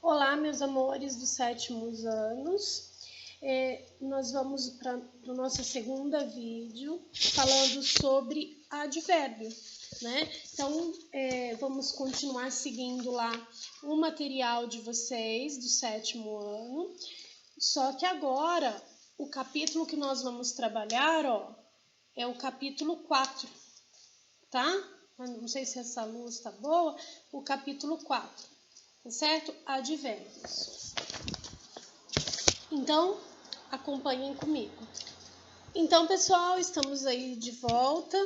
Olá, meus amores dos sétimos anos. Nós vamos para o nosso segundo vídeo falando sobre advérbio, né? Então, vamos continuar seguindo lá o material de vocês do sétimo ano. Só que agora, o capítulo que nós vamos trabalhar, é o capítulo 4, tá? Não sei se essa luz tá boa. O capítulo 4. Certo? Advérbios. Então, acompanhem comigo. Então, pessoal, estamos aí de volta.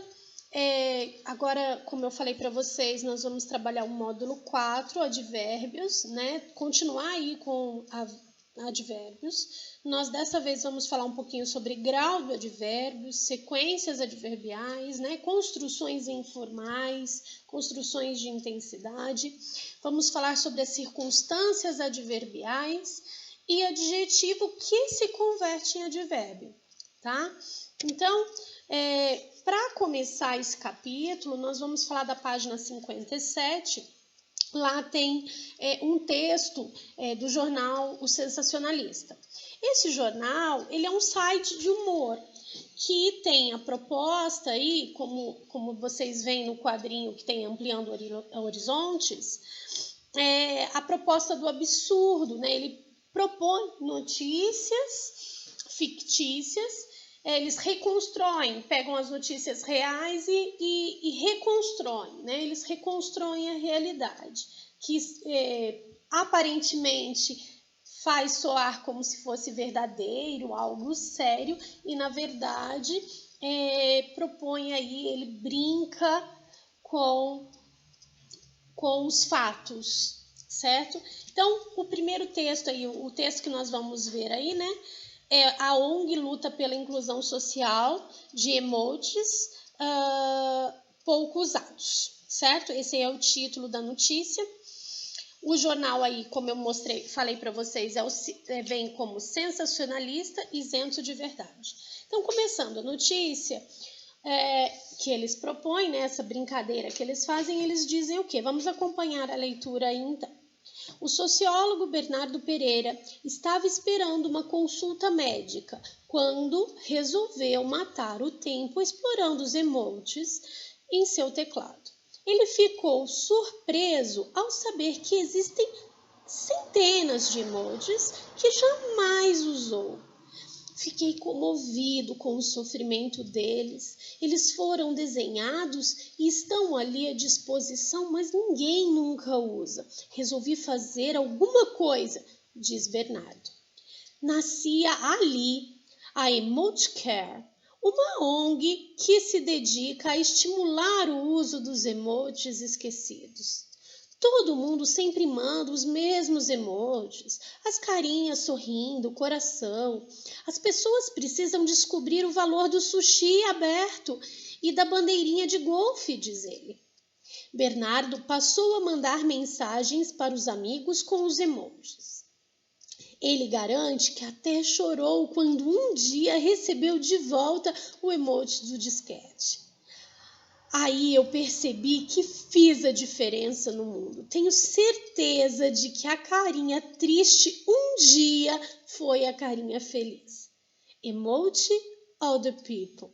Agora, como eu falei para vocês, nós vamos trabalhar o módulo 4, advérbios, né? Continuar aí com advérbios. Nós dessa vez vamos falar um pouquinho sobre grau do advérbio, sequências adverbiais, né? Construções informais, construções de intensidade. Vamos falar sobre as circunstâncias adverbiais e adjetivo que se converte em advérbio, tá? Então, para começar esse capítulo, nós vamos falar da página 57. Lá tem um texto do jornal O Sensacionalista. Esse jornal, ele é um site de humor que tem a proposta aí, como vocês veem no quadrinho que tem Ampliando Horizontes, a proposta do absurdo, né? Ele propõe notícias fictícias, eles reconstroem, pegam as notícias reais e reconstroem, né? Eles reconstroem a realidade, que aparentemente faz soar como se fosse verdadeiro, algo sério, e na verdade propõe aí, ele brinca com os fatos, certo? Então, o primeiro texto aí, o texto que nós vamos ver aí, né? A ONG luta pela inclusão social de emojis pouco usados, certo? Esse é o título da notícia. O jornal aí, como eu falei para vocês, vem como sensacionalista, isento de verdade. Então, começando a notícia que eles propõem, né, essa brincadeira que eles fazem, eles dizem o quê? Vamos acompanhar a leitura aí, então. O sociólogo Bernardo Pereira estava esperando uma consulta médica quando resolveu matar o tempo explorando os emojis em seu teclado. Ele ficou surpreso ao saber que existem centenas de emojis que jamais usou. Fiquei comovido com o sofrimento deles. Eles foram desenhados e estão ali à disposição, mas ninguém nunca usa. Resolvi fazer alguma coisa, diz Bernardo. Nascia ali a Emojicare, uma ONG que se dedica a estimular o uso dos emojis esquecidos. Todo mundo sempre manda os mesmos emojis, as carinhas sorrindo, coração. As pessoas precisam descobrir o valor do sushi aberto e da bandeirinha de golfe, diz ele. Bernardo passou a mandar mensagens para os amigos com os emojis. Ele garante que até chorou quando um dia recebeu de volta o emoji do disquete. Aí eu percebi que fiz a diferença no mundo. Tenho certeza de que a carinha triste um dia foi a carinha feliz. Emoji all the people.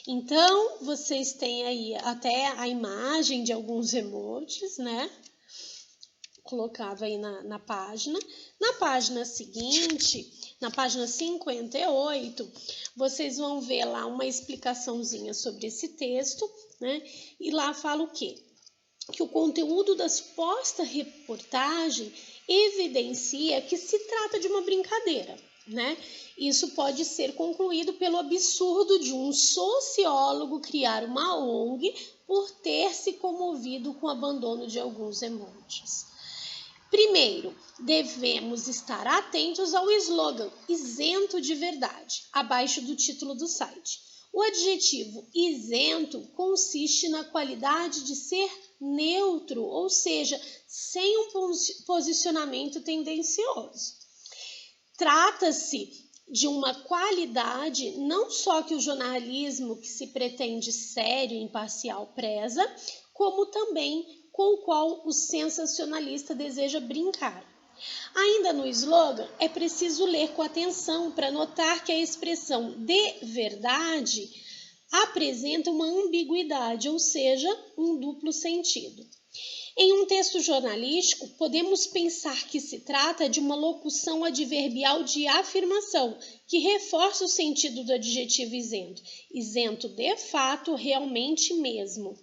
Então, vocês têm aí até a imagem de alguns emojis, né? Colocado aí na página. Na página seguinte, na página 58, vocês vão ver lá uma explicaçãozinha sobre esse texto, né? E lá fala o quê? Que o conteúdo da suposta reportagem evidencia que se trata de uma brincadeira, né? Isso pode ser concluído pelo absurdo de um sociólogo criar uma ONG por ter se comovido com o abandono de alguns emojis. Primeiro, devemos estar atentos ao slogan isento de verdade, abaixo do título do site. O adjetivo isento consiste na qualidade de ser neutro, ou seja, sem um posicionamento tendencioso. Trata-se de uma qualidade não só que o jornalismo que se pretende sério e imparcial preza, como também com o qual o sensacionalista deseja brincar. Ainda no slogan, é preciso ler com atenção para notar que a expressão de verdade apresenta uma ambiguidade, ou seja, um duplo sentido. Em um texto jornalístico, podemos pensar que se trata de uma locução adverbial de afirmação, que reforça o sentido do adjetivo isento. Isento de fato, realmente mesmo.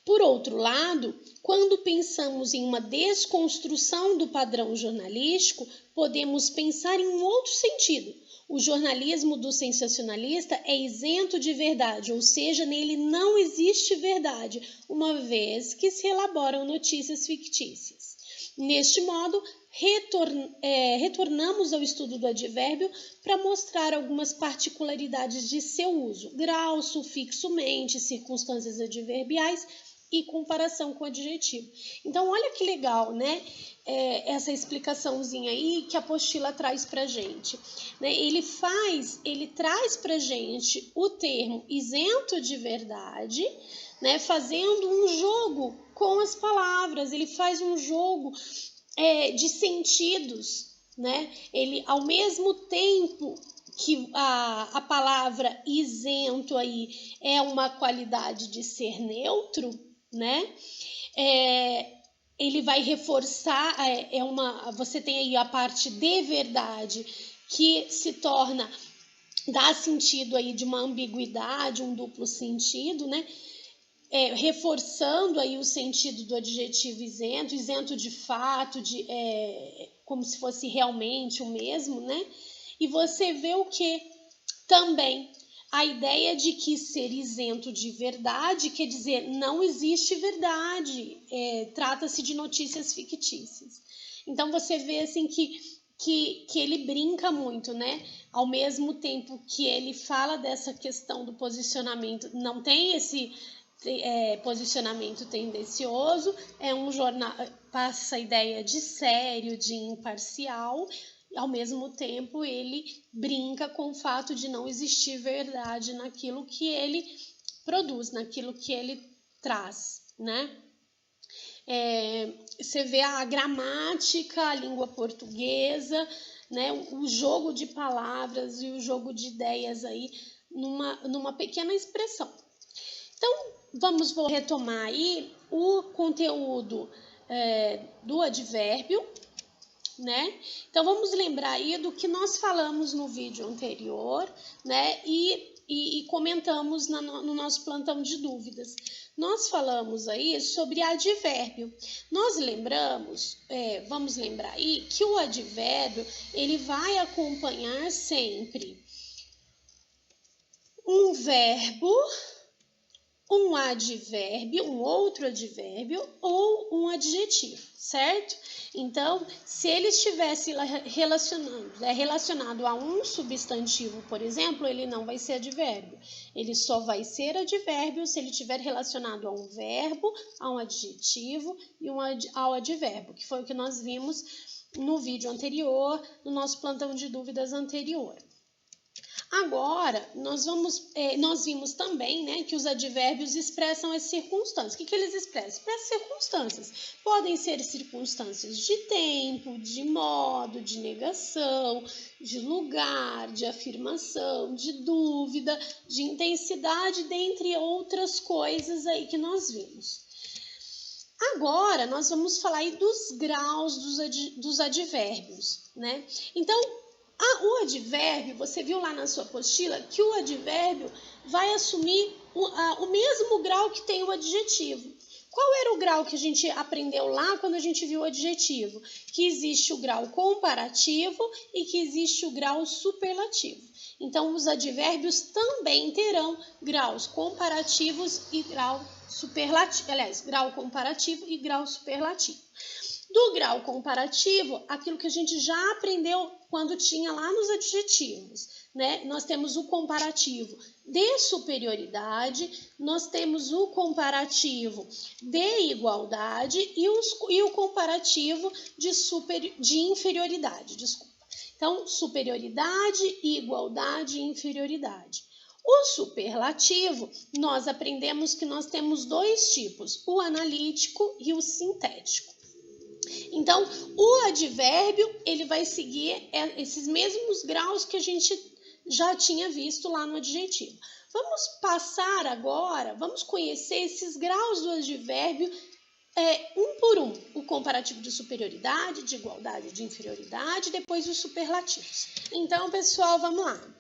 Por outro lado, quando pensamos em uma desconstrução do padrão jornalístico, podemos pensar em um outro sentido. O jornalismo do sensacionalista é isento de verdade, ou seja, nele não existe verdade, uma vez que se elaboram notícias fictícias. Neste modo, retornamos ao estudo do advérbio para mostrar algumas particularidades de seu uso: grau, sufixo, mente, circunstâncias adverbiais e comparação com o adjetivo. Então, olha que legal, né? Essa explicaçãozinha aí que a apostila traz pra gente. Né? Ele traz pra gente o termo isento de verdade, né? Fazendo um jogo com as palavras. Ele faz um jogo de sentidos, né? Ele, ao mesmo tempo que a palavra isento aí é uma qualidade de ser neutro, né? Ele vai reforçar, você tem aí a parte de verdade que se torna, dá sentido aí de uma ambiguidade, um duplo sentido, né? Reforçando aí o sentido do adjetivo isento, isento de fato, como se fosse realmente o mesmo, né? E você vê o que também a ideia de que ser isento de verdade quer dizer não existe verdade, trata-se de notícias fictícias. Então você vê assim que ele brinca muito, né? Ao mesmo tempo que ele fala dessa questão do posicionamento, não tem esse posicionamento tendencioso, é um jornal, passa essa ideia de sério, de imparcial. Ao mesmo tempo, ele brinca com o fato de não existir verdade naquilo que ele produz, naquilo que ele traz, né? Você vê a gramática, a língua portuguesa, né? O jogo de palavras e o jogo de ideias aí numa pequena expressão. Então, vamos retomar aí o conteúdo do advérbio, né? Então, vamos lembrar aí do que nós falamos no vídeo anterior, né? E comentamos no nosso plantão de dúvidas. Nós falamos aí sobre advérbio. Nós lembramos, vamos lembrar aí, que o advérbio, ele vai acompanhar sempre um verbo, um advérbio, um outro advérbio ou um adjetivo, certo? Então, se ele estivesse relacionado a um substantivo, por exemplo, ele não vai ser advérbio. Ele só vai ser advérbio se ele estiver relacionado a um verbo, a um adjetivo e ao advérbio, que foi o que nós vimos no vídeo anterior, no nosso plantão de dúvidas anterior. Agora, nós vimos também, né, que os advérbios expressam as circunstâncias. O que eles expressam? Expressam circunstâncias. Podem ser circunstâncias de tempo, de modo, de negação, de lugar, de afirmação, de dúvida, de intensidade, dentre outras coisas aí que nós vimos. Agora, nós vamos falar aí dos graus dos advérbios, né? Então, o advérbio, você viu lá na sua apostila que o advérbio vai assumir o mesmo grau que tem o adjetivo. Qual era o grau que a gente aprendeu lá quando a gente viu o adjetivo? Que existe o grau comparativo e que existe o grau superlativo. Então, os advérbios também terão graus comparativos e grau superlativo. Aliás, grau comparativo e grau superlativo. Do grau comparativo, aquilo que a gente já aprendeu quando tinha lá nos adjetivos, né? Nós temos o comparativo de superioridade, nós temos o comparativo de igualdade e o comparativo de inferioridade, desculpa. Então, superioridade, igualdade e inferioridade. O superlativo, nós aprendemos que nós temos dois tipos, o analítico e o sintético. Então, o advérbio, ele vai seguir esses mesmos graus que a gente já tinha visto lá no adjetivo. Vamos passar agora, vamos conhecer esses graus do advérbio um por um. O comparativo de superioridade, de igualdade, de inferioridade, depois os superlativos. Então, pessoal, vamos lá.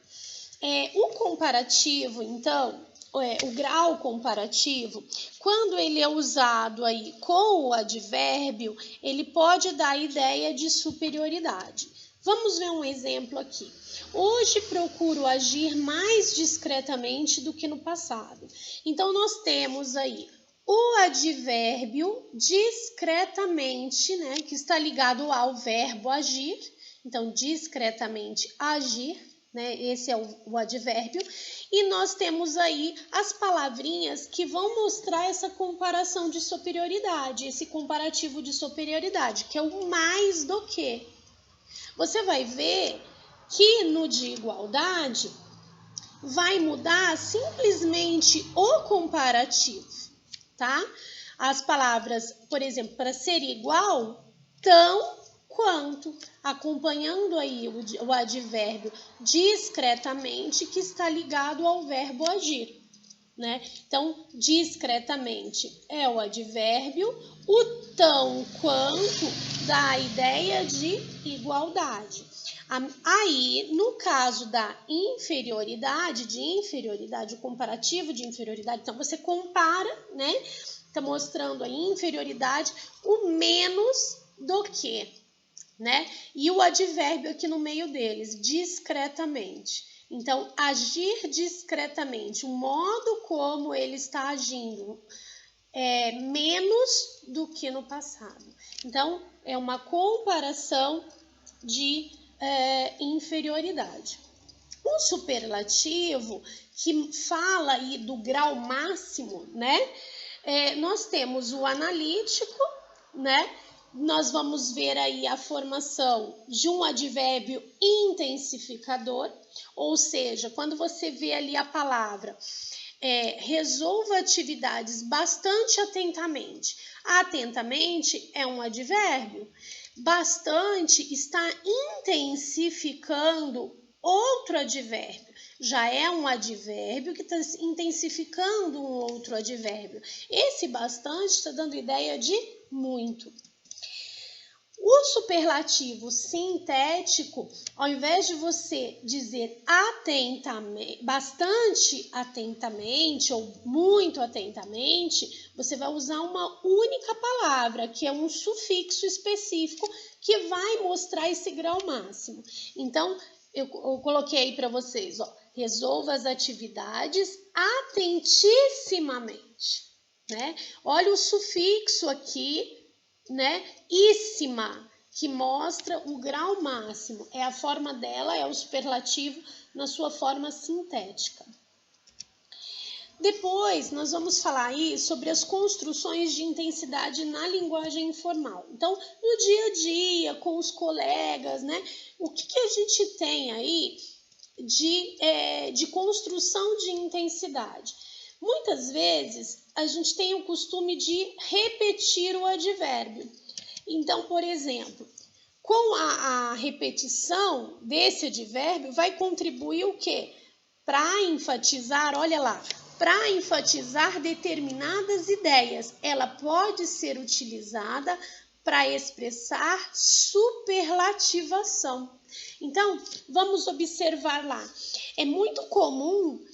O comparativo, então, o grau comparativo, quando ele é usado aí com o advérbio, ele pode dar a ideia de superioridade. Vamos ver um exemplo aqui. Hoje procuro agir mais discretamente do que no passado. Então, nós temos aí o advérbio discretamente, né, que está ligado ao verbo agir. Então, discretamente agir, né, esse é o advérbio. E nós temos aí as palavrinhas que vão mostrar essa comparação de superioridade, esse comparativo de superioridade, que é o mais do que. Você vai ver que no de igualdade vai mudar simplesmente o comparativo, tá? As palavras, por exemplo, para ser igual, tão quanto, acompanhando aí o advérbio discretamente, que está ligado ao verbo agir, né? Então, discretamente é o advérbio, o tão quanto dá a ideia de igualdade. Aí, no caso da inferioridade, o comparativo de inferioridade, então você compara, né? Tá mostrando a inferioridade, o menos do que, né? E o advérbio aqui no meio deles, discretamente. Então, agir discretamente, o modo como ele está agindo é menos do que no passado. Então, é uma comparação de inferioridade. O superlativo, que fala aí do grau máximo, né? Nós temos o analítico, né? Nós vamos ver aí a formação de um advérbio intensificador, ou seja, quando você vê ali a palavra resolva atividades bastante atentamente. Atentamente é um advérbio. Bastante está intensificando outro advérbio. Já é um advérbio que está intensificando um outro advérbio. Esse bastante está dando ideia de muito. O superlativo sintético, ao invés de você dizer atentamente, bastante atentamente ou muito atentamente, você vai usar uma única palavra, que é um sufixo específico que vai mostrar esse grau máximo. Então, eu coloquei aí para vocês, ó, resolva as atividades atentissimamente, né? Olha o sufixo aqui, né? Íssima, que mostra o grau máximo. É a forma dela, é o superlativo na sua forma sintética. Depois, nós vamos falar aí sobre as construções de intensidade na linguagem informal. Então, no dia a dia, com os colegas, né? O que a gente tem aí de construção de intensidade? Muitas vezes, a gente tem o costume de repetir o advérbio. Então, por exemplo, com a repetição desse advérbio, vai contribuir o quê? Para enfatizar, olha lá, para enfatizar determinadas ideias. Ela pode ser utilizada para expressar superlativação. Então, vamos observar lá. É muito comum,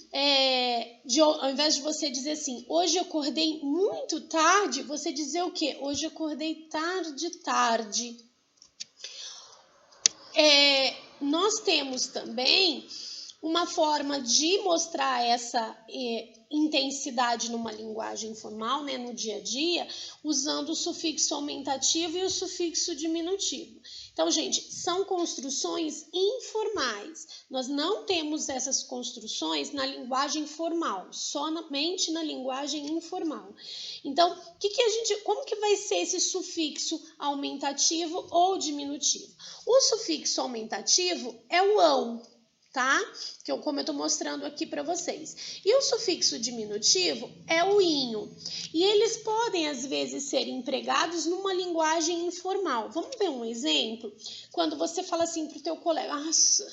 ao invés de você dizer assim, hoje eu acordei muito tarde, você dizer o quê? Hoje eu acordei tarde. Nós temos também uma forma de mostrar essa intensidade numa linguagem informal, né, no dia a dia, usando o sufixo aumentativo e o sufixo diminutivo. Então, gente, são construções informais. Nós não temos essas construções na linguagem formal, somente na linguagem informal. Então, como que vai ser esse sufixo aumentativo ou diminutivo? O sufixo aumentativo é o ão. tá? Como eu tô mostrando aqui para vocês. E o sufixo diminutivo é o inho. E eles podem, às vezes, ser empregados numa linguagem informal. Vamos ver um exemplo? Quando você fala assim pro teu colega, nossa,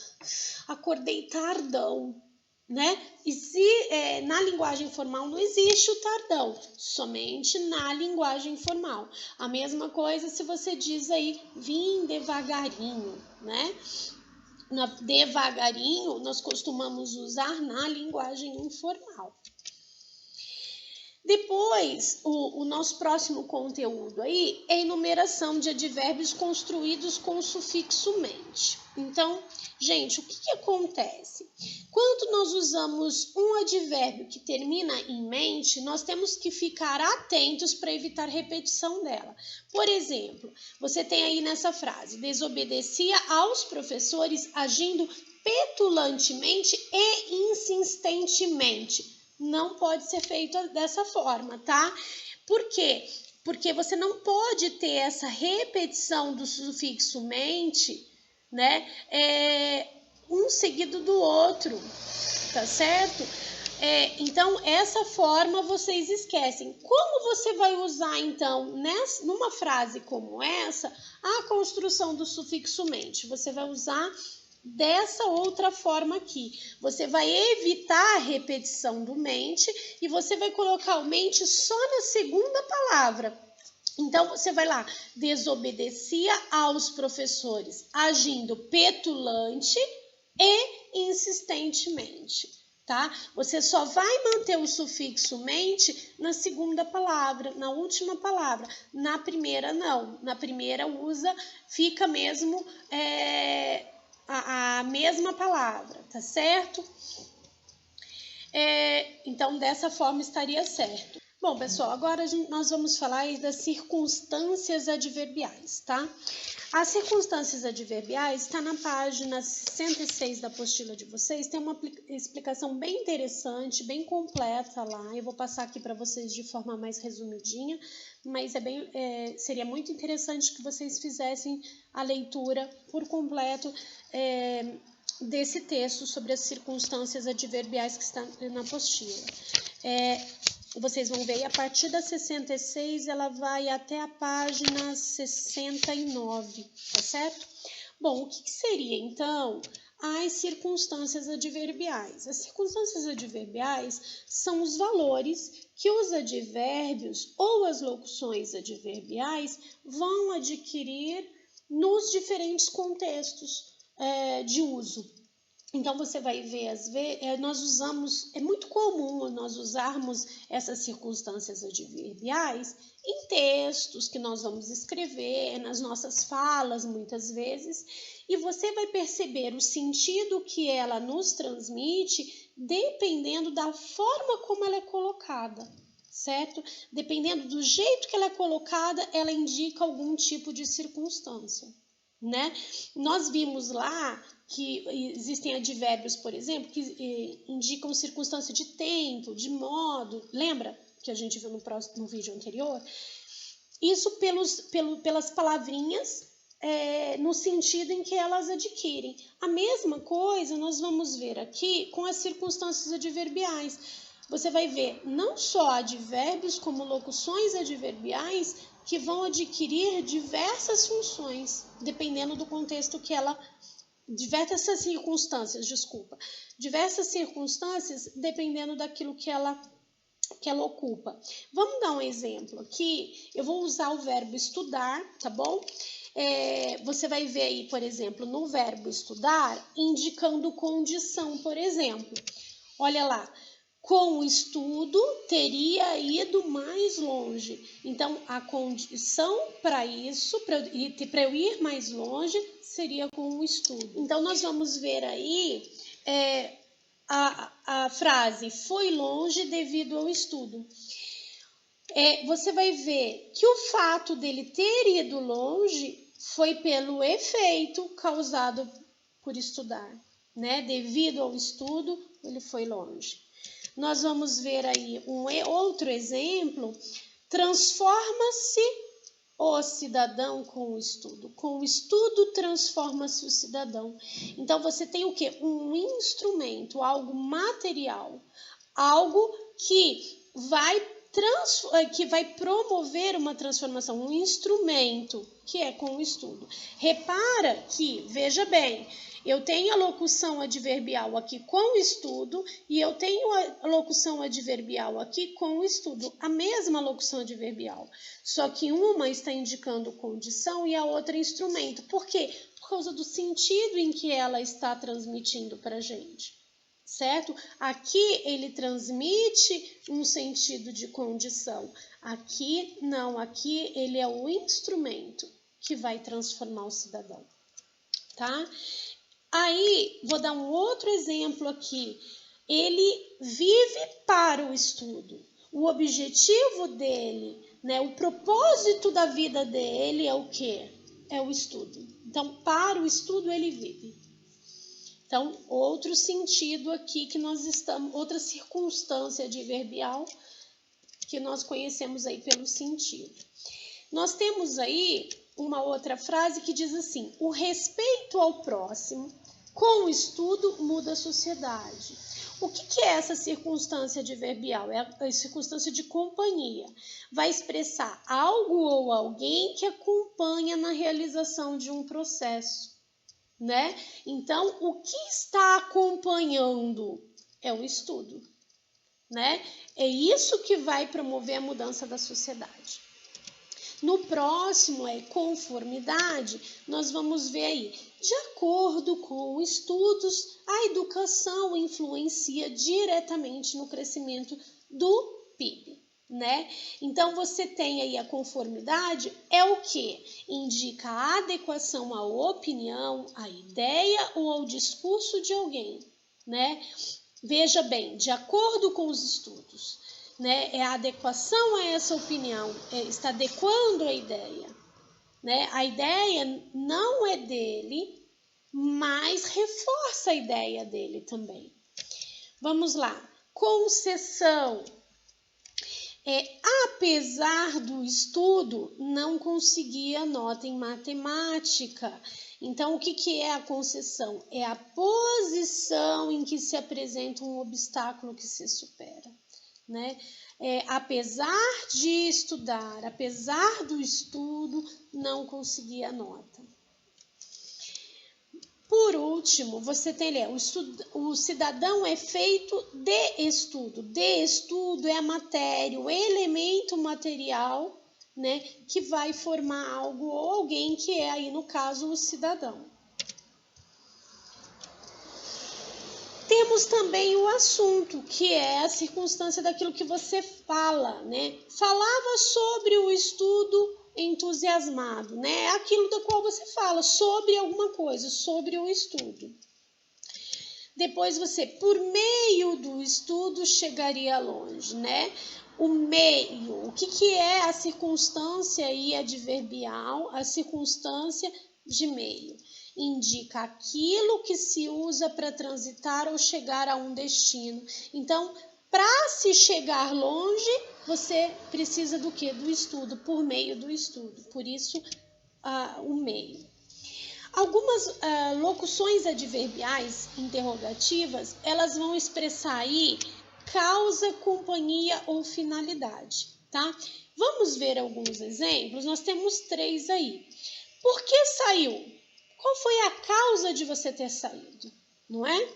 acordei tardão, né? E se na linguagem formal não existe o tardão, somente na linguagem formal. A mesma coisa se você diz aí, vim devagarinho, né? Devagarinho, nós costumamos usar na linguagem informal. Depois, o nosso próximo conteúdo aí é enumeração de advérbios construídos com o sufixo mente. Então, gente, o que acontece? Quando nós usamos um advérbio que termina em mente, nós temos que ficar atentos para evitar repetição dela. Por exemplo, você tem aí nessa frase, desobedecia aos professores agindo petulantemente e insistentemente. Não pode ser feito dessa forma, tá? Por quê? Porque você não pode ter essa repetição do sufixo mente, né? Um seguido do outro, tá certo? Então, essa forma vocês esquecem. Como você vai usar, então, numa frase como essa, a construção do sufixo mente? Você vai usar dessa outra forma aqui. Você vai evitar a repetição do mente e você vai colocar o mente só na segunda palavra. Então, você vai lá, desobedecia aos professores, agindo petulante e insistentemente, tá? Você só vai manter o sufixo mente na segunda palavra, na última palavra. Na primeira, não. Na primeira, fica mesmo a mesma palavra, tá certo? Então, dessa forma estaria certo. Bom, pessoal, agora nós vamos falar das circunstâncias adverbiais, tá? As circunstâncias adverbiais está na página 66 da apostila de vocês, tem uma explicação bem interessante, bem completa lá. Eu vou passar aqui para vocês de forma mais resumidinha, mas seria muito interessante que vocês fizessem a leitura por completo desse texto sobre as circunstâncias adverbiais que está na apostila. Vocês vão ver, a partir da 66, ela vai até a página 69, tá certo? Bom, o que seria, então, as circunstâncias adverbiais? As circunstâncias adverbiais são os valores que os advérbios ou as locuções adverbiais vão adquirir nos diferentes contextos de uso. Então, você vai ver, às vezes, é muito comum nós usarmos essas circunstâncias adverbiais em textos que nós vamos escrever, nas nossas falas, muitas vezes, e você vai perceber o sentido que ela nos transmite dependendo da forma como ela é colocada, certo? Dependendo do jeito que ela é colocada, ela indica algum tipo de circunstância, né? Nós vimos lá que existem advérbios, por exemplo, que indicam circunstância de tempo, de modo. Lembra que a gente viu no vídeo anterior? Isso pelas palavrinhas no sentido em que elas adquirem. A mesma coisa nós vamos ver aqui com as circunstâncias adverbiais. Você vai ver não só advérbios como locuções adverbiais que vão adquirir diversas funções, dependendo do contexto que ela... Diversas circunstâncias dependendo daquilo que ela ocupa. Vamos dar um exemplo aqui. Eu vou usar o verbo estudar, tá bom? Você vai ver aí, por exemplo, no verbo estudar, indicando condição, por exemplo. Olha lá. Com o estudo, teria ido mais longe. Então, a condição para isso, para eu ir mais longe, seria com o estudo. Então, nós vamos ver aí a frase foi longe devido ao estudo. Você vai ver que o fato dele ter ido longe foi pelo efeito causado por estudar, né? Devido ao estudo, ele foi longe. Nós vamos ver aí outro exemplo. Transforma-se o cidadão com o estudo. Com o estudo transforma-se o cidadão. Então você tem o quê? Um instrumento, algo material, algo que vai promover uma transformação, um instrumento que é com o estudo. Repara que, veja bem, eu tenho a locução adverbial aqui com o estudo e eu tenho a locução adverbial aqui com o estudo, a mesma locução adverbial, só que uma está indicando condição e a outra instrumento. Por quê? Por causa do sentido em que ela está transmitindo para a gente. Certo? Aqui ele transmite um sentido de condição. Aqui não, aqui ele é o instrumento que vai transformar o cidadão, tá? Aí, vou dar um outro exemplo aqui. Ele vive para o estudo. O objetivo dele, né, o propósito da vida dele é o quê? É o estudo. Então, para o estudo ele vive. Então, outro sentido aqui que nós estamos, outra circunstância adverbial que nós conhecemos aí pelo sentido. Nós temos aí uma outra frase que diz assim: o respeito ao próximo com o estudo muda a sociedade. O que é essa circunstância adverbial? É a circunstância de companhia. Vai expressar algo ou alguém que acompanha na realização de um processo. Né? Então, o que está acompanhando é o estudo, né? É isso que vai promover a mudança da sociedade. No próximo é conformidade, nós vamos ver aí, de acordo com estudos, a educação influencia diretamente no crescimento do PIB. Né? Então, você tem aí a conformidade, é o que? Indica a adequação à opinião, à ideia ou ao discurso de alguém, né? Veja bem, de acordo com os estudos, né? É a adequação a essa opinião, está adequando a ideia, né? A ideia não é dele, mas reforça a ideia dele também. Vamos lá, concessão. Apesar do estudo, não conseguia nota em matemática. Então, o que é a concessão? É a posição em que se apresenta um obstáculo que se supera, né? Apesar de estudar, apesar do estudo, não conseguia nota. Por último, você tem o cidadão é feito de estudo. De estudo é a matéria, o elemento material, né, que vai formar algo ou alguém, que é aí no caso o cidadão. Temos também o assunto, que é a circunstância daquilo que você fala, né? Falava sobre o estudo entusiasmado, né? É aquilo da qual você fala sobre alguma coisa, sobre o estudo. Depois você, por meio do estudo, chegaria longe, né? O meio, o que é a circunstância aí adverbial, a circunstância de meio? Indica aquilo que se usa para transitar ou chegar a um destino. Então, para se chegar longe, você precisa do quê? Do estudo, por meio do estudo. Por isso, o meio. Algumas locuções adverbiais interrogativas, elas vão expressar aí causa, companhia ou finalidade, tá? Vamos ver alguns exemplos. Nós temos 3 aí. Por que saiu? Qual foi a causa de você ter saído? Não é?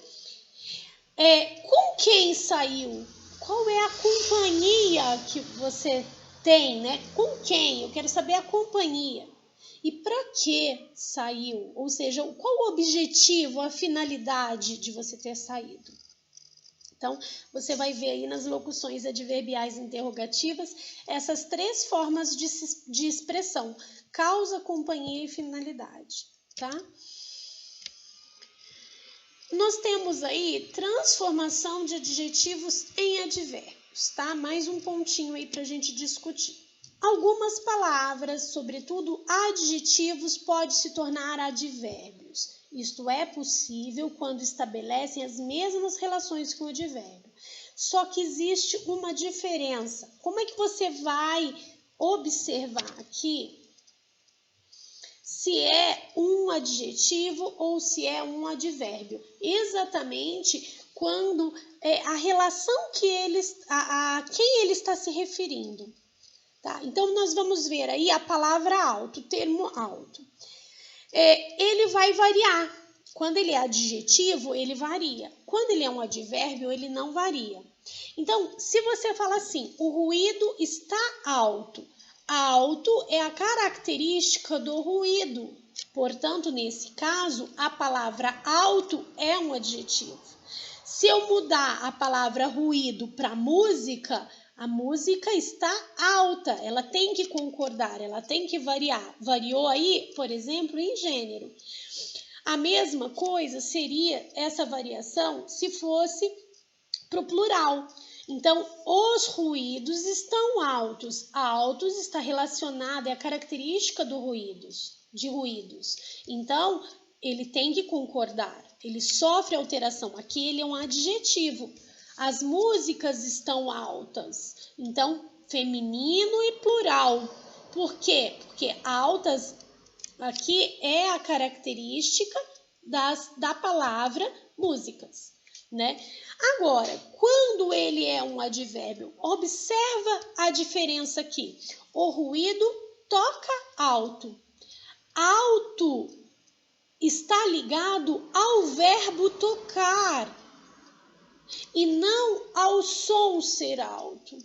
Com quem saiu? Qual é a companhia que você tem, né? Com quem? Eu quero saber a companhia. E para que saiu? Ou seja, qual o objetivo, a finalidade de você ter saído? Então, você vai ver aí nas locuções adverbiais interrogativas essas 3 formas de expressão: causa, companhia e finalidade, tá? Nós temos aí transformação de adjetivos em advérbios, tá? Mais um pontinho aí para a gente discutir. Algumas palavras, sobretudo adjetivos, podem se tornar advérbios. Isto é possível quando estabelecem as mesmas relações que o advérbio. Só que existe uma diferença. Como é que você vai observar aqui se é um adjetivo ou se é um advérbio. Exatamente quando a relação que a quem ele está se referindo. Tá? Então, nós vamos ver aí a palavra alto, o termo alto. Ele vai variar. Quando ele é adjetivo, ele varia. Quando ele é um advérbio, ele não varia. Então, se você fala assim, o ruído está alto. Alto é a característica do ruído. Portanto, nesse caso, a palavra alto é um adjetivo. Se eu mudar a palavra ruído para música, a música está alta, ela tem que concordar, ela tem que variar. Variou aí, por exemplo, em gênero. A mesma coisa seria essa variação se fosse para o plural. Então, os ruídos estão altos. Altos está relacionado, é a característica de ruídos. Então, ele tem que concordar, ele sofre alteração. Aqui ele é um adjetivo. As músicas estão altas. Então, feminino e plural. Por quê? Porque altas aqui é a característica da palavra músicas, né? Agora, quando ele é um advérbio, observa a diferença aqui. O ruído toca alto. Alto está ligado ao verbo tocar e não ao som ser alto,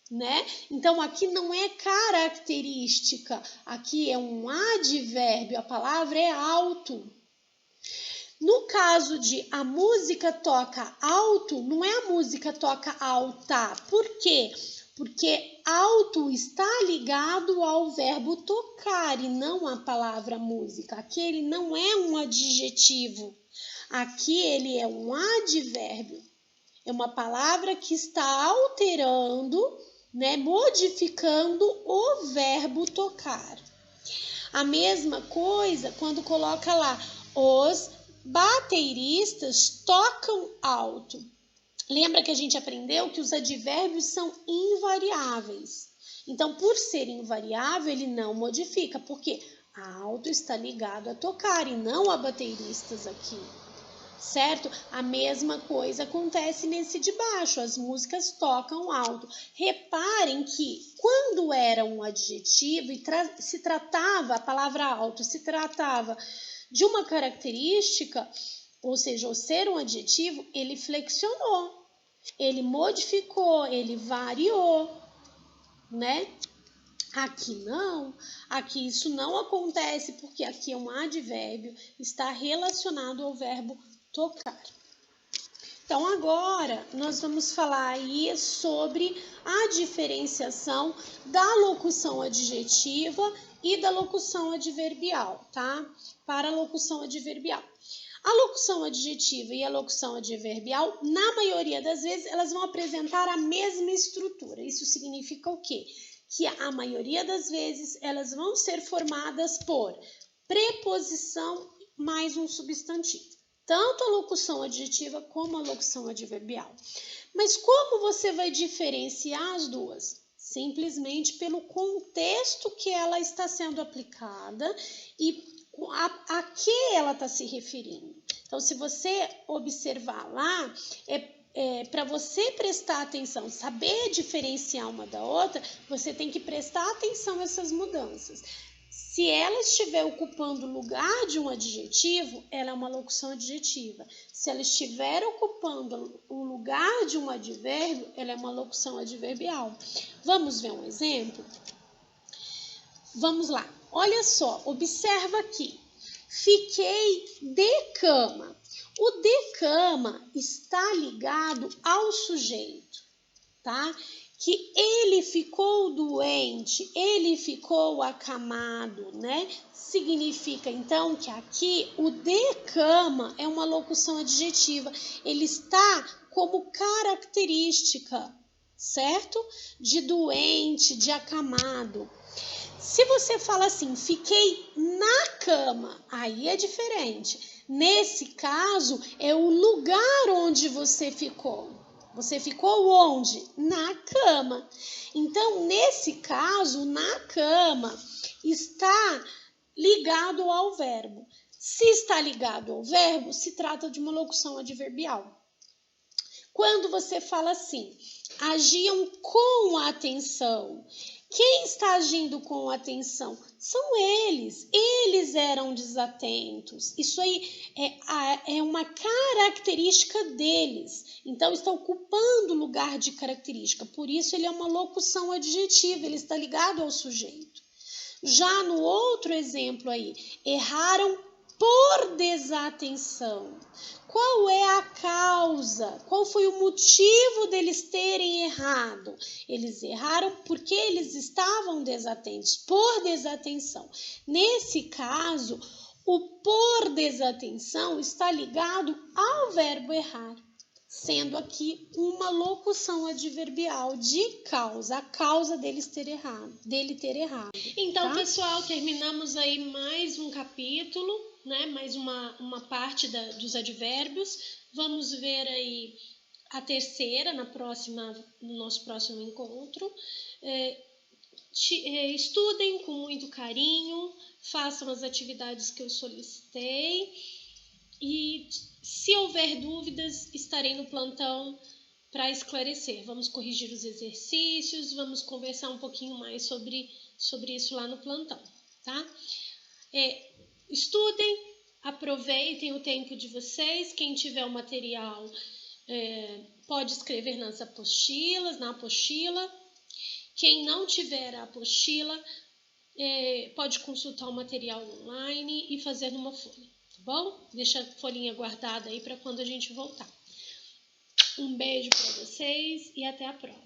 né? Então, aqui não é característica, aqui é um advérbio, a palavra é alto. No caso de a música toca alto, não é a música toca alta. Por quê? Porque alto está ligado ao verbo tocar e não à palavra música. Aqui ele não é um adjetivo. Aqui ele é um advérbio. É uma palavra que está alterando, né, modificando o verbo tocar. A mesma coisa quando coloca lá, os bateiristas tocam alto. Lembra que a gente aprendeu que os advérbios são invariáveis. Então, por ser invariável, ele não modifica, porque alto está ligado a tocar e não a bateiristas aqui. Certo? A mesma coisa acontece nesse de baixo, as músicas tocam alto. Reparem que quando era um adjetivo e se tratava, a palavra alto se tratava de uma característica, ou seja, o ser um adjetivo, ele flexionou, ele modificou, ele variou, né? Aqui não, aqui isso não acontece porque aqui é um advérbio, está relacionado ao verbo tocar. Então, agora nós vamos falar aí sobre a diferenciação da locução adjetiva e da locução adverbial, tá? Para a locução adverbial. A locução adjetiva e a locução adverbial, na maioria das vezes, elas vão apresentar a mesma estrutura. Isso significa o quê? Que a maioria das vezes elas vão ser formadas por preposição mais um substantivo. Tanto a locução adjetiva como a locução adverbial. Mas como você vai diferenciar as duas? Simplesmente pelo contexto que ela está sendo aplicada e a que ela está se referindo. Então, se você observar lá, para você prestar atenção, saber diferenciar uma da outra, você tem que prestar atenção a essas mudanças. Se ela estiver ocupando o lugar de um adjetivo, ela é uma locução adjetiva. Se ela estiver ocupando o lugar de um advérbio, ela é uma locução adverbial. Vamos ver um exemplo? Vamos lá. Olha só, observa aqui. Fiquei de cama. O de cama está ligado ao sujeito, tá? Que ele ficou doente, ele ficou acamado, né? Significa, então, que aqui o de cama é uma locução adjetiva. Ele está como característica, certo? De doente, de acamado. Se você fala assim, fiquei na cama, aí é diferente. Nesse caso, é o lugar onde você ficou. Você ficou onde? Na cama. Então, nesse caso, na cama, está ligado ao verbo. Se está ligado ao verbo, se trata de uma locução adverbial. Quando você fala assim, agiam com atenção. Quem está agindo com atenção? São eles. Eles eram desatentos. Isso aí é uma característica deles. Então, está ocupando o lugar de característica. Por isso, ele é uma locução adjetiva. Ele está ligado ao sujeito. Já no outro exemplo aí, erraram por desatenção. Qual é a causa? Qual foi o motivo deles terem errado? Eles erraram porque eles estavam desatentos, por desatenção. Nesse caso, o por desatenção está ligado ao verbo errar, sendo aqui uma locução adverbial de causa, a causa dele ter errado. Então, tá? Pessoal, terminamos aí mais um capítulo, né? Mais uma parte dos advérbios. Vamos ver aí a terceira no nosso próximo encontro. Estudem com muito carinho, façam as atividades que eu solicitei e, se houver dúvidas, estarei no plantão para esclarecer. Vamos corrigir os exercícios, vamos conversar um pouquinho mais sobre isso lá no plantão, tá? Estudem, aproveitem o tempo de vocês. Quem tiver o material pode escrever na apostila. Quem não tiver a apostila pode consultar o material online e fazer numa folha, tá bom? Deixa a folhinha guardada aí para quando a gente voltar. Um beijo para vocês e até a próxima.